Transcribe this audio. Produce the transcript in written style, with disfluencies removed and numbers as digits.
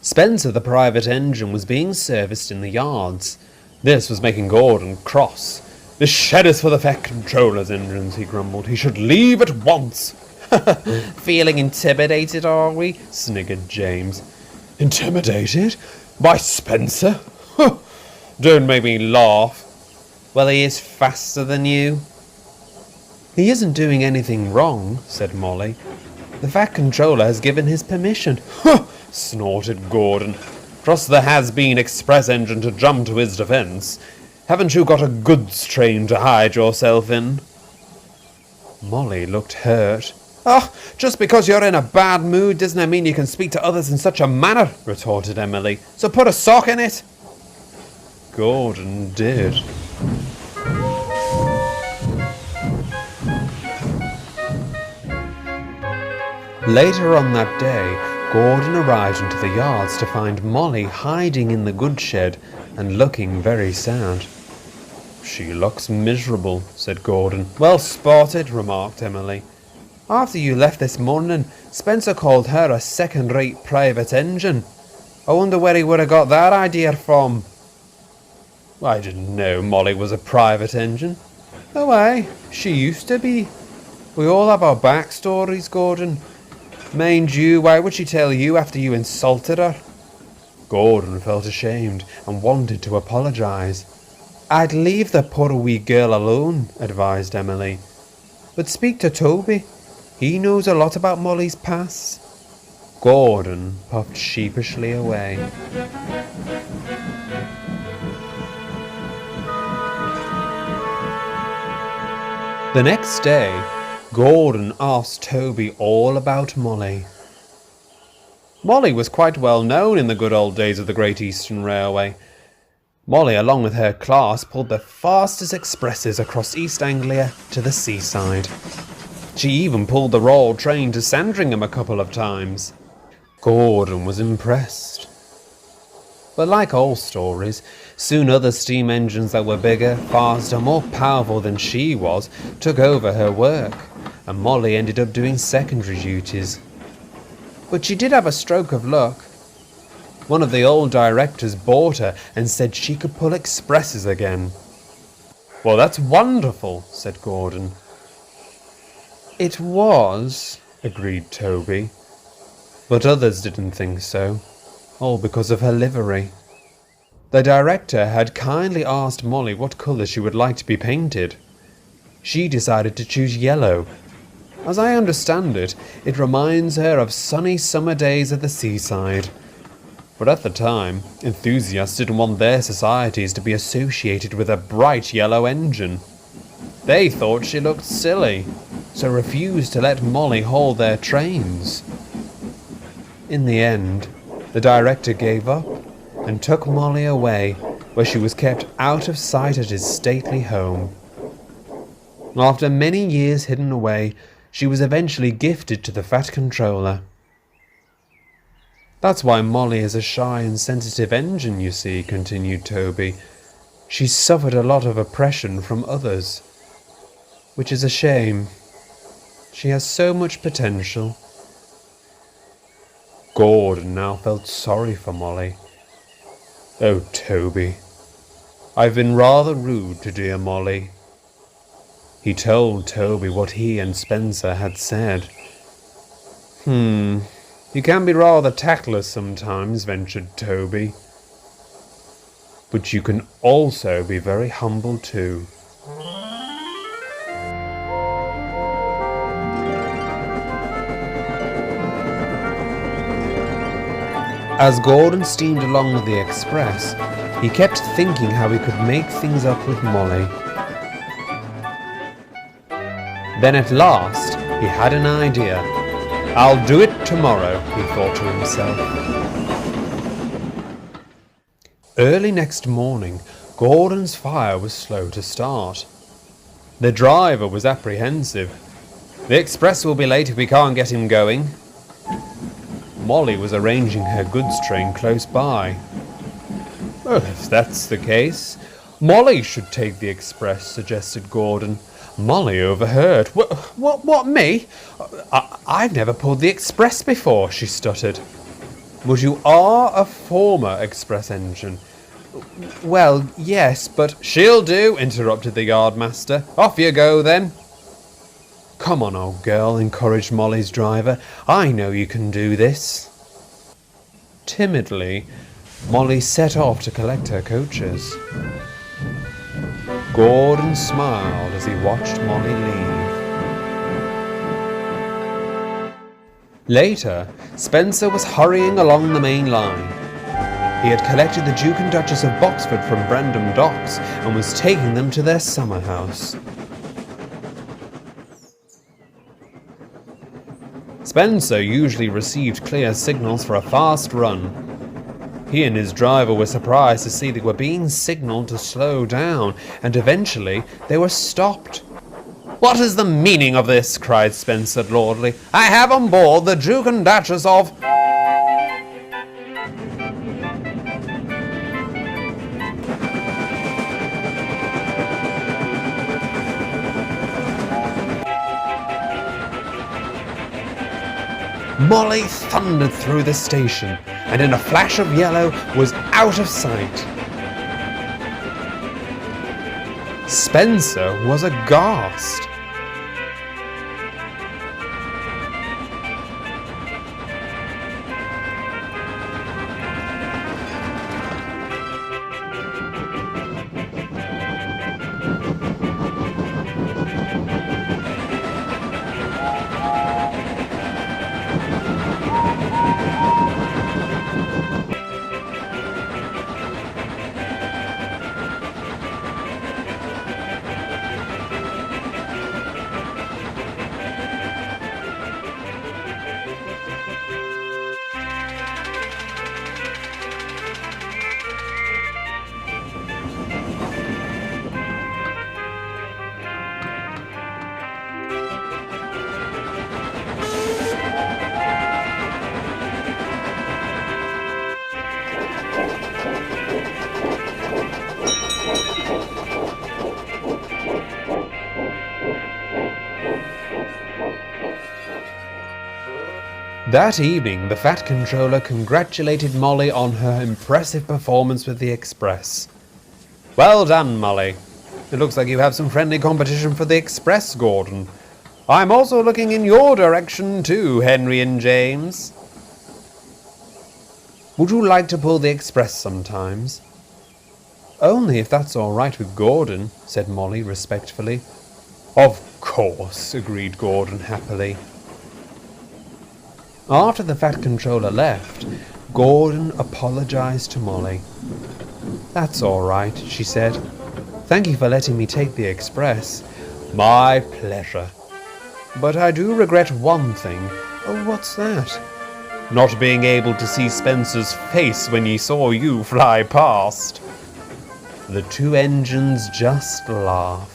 Spencer, the private engine, was being serviced in the yards. This was making Gordon cross. "This shed is for the Fat Controller's engines," he grumbled. "He should leave at once." "Feeling intimidated, are we?" sniggered James. "Intimidated? By Spencer? Don't make me laugh." "Well, he is faster than you." "He isn't doing anything wrong," said Molly. "The Fat Controller has given his permission." Snorted Gordon. "Trust the has-been express engine to jump to his defence. Haven't you got a goods train to hide yourself in?" Molly looked hurt. "Oh, just because you're in a bad mood doesn't it mean you can speak to others in such a manner," retorted Emily. "So put a sock in it." Gordon did. Later on that day, Gordon arrived into the yards to find Molly hiding in the goods shed and looking very sad. "She looks miserable," said Gordon. "Well spotted," remarked Emily. "After you left this morning, Spencer called her a second-rate private engine. I wonder where he would have got that idea from." "I didn't know Molly was a private engine." "Oh, aye, she used to be. We all have our backstories, Gordon. Mind you, why would she tell you after you insulted her?" Gordon felt ashamed and wanted to apologise. "I'd leave the poor wee girl alone," advised Emily. "But speak to Toby. He knows a lot about Molly's past." Gordon puffed sheepishly away. The next day, Gordon asked Toby all about Molly. Molly was quite well known in the good old days of the Great Eastern Railway. Molly, along with her class, pulled the fastest expresses across East Anglia to the seaside. She even pulled the Royal train to Sandringham a couple of times. Gordon was impressed. But like all stories, soon other steam engines that were bigger, faster, more powerful than she was took over her work, and Molly ended up doing secondary duties. But she did have a stroke of luck. One of the old directors bought her and said she could pull expresses again. "Well, that's wonderful," said Gordon. "It was," agreed Toby. But others didn't think so, all because of her livery. The director had kindly asked Molly what colour she would like to be painted. She decided to choose yellow. As I understand it, it reminds her of sunny summer days at the seaside. But at the time, enthusiasts didn't want their societies to be associated with a bright yellow engine. They thought she looked silly, so refused to let Molly haul their trains. In the end, the director gave up and took Molly away, where she was kept out of sight at his stately home. After many years hidden away, she was eventually gifted to the Fat Controller. "That's why Molly is a shy and sensitive engine, you see," continued Toby. "She's suffered a lot of oppression from others, which is a shame. She has so much potential." Gordon now felt sorry for Molly. "Oh, Toby, I've been rather rude to dear Molly." He told Toby what he and Spencer had said. You can be rather tactless sometimes," ventured Toby. "But you can also be very humble too." As Gordon steamed along with the express, he kept thinking how he could make things up with Molly. Then at last, he had an idea. "I'll do it tomorrow," he thought to himself. Early next morning, Gordon's fire was slow to start. The driver was apprehensive. "The express will be late if we can't get him going." Molly was arranging her goods train close by. "Well, if that's the case, Molly should take the express," suggested Gordon. Molly overheard. What, me? I've never pulled the express before," she stuttered. But you are a former express engine. Well, yes, but... She'll do, interrupted the yardmaster. Off you go, then. Come on, old girl, encouraged Molly's driver. I know you can do this. Timidly, Molly set off to collect her coaches. Gordon smiled as he watched Molly leave. Later, Spencer was hurrying along the main line. He had collected the Duke and Duchess of Boxford from Brandon Docks and was taking them to their summer house. Spencer usually received clear signals for a fast run. He and his driver were surprised to see they were being signaled to slow down, and eventually they were stopped. "What is the meaning of this?" cried Spencer lordly. "I have on board the Duke and Duchess of..." Molly thundered through the station, and in a flash of yellow was out of sight. Spencer was aghast. That evening, the Fat Controller congratulated Molly on her impressive performance with the Express. "Well done, Molly. It looks like you have some friendly competition for the Express, Gordon. I'm also looking in your direction too, Henry and James. Would you like to pull the Express sometimes?" "Only if that's all right with Gordon," said Molly respectfully. "Of course," agreed Gordon happily. After the Fat Controller left, Gordon apologized to Molly. "That's all right," she said. "Thank you for letting me take the Express." "My pleasure. But I do regret one thing." "Oh, what's that?" "Not being able to see Spencer's face when he saw you fly past." The two engines just laughed.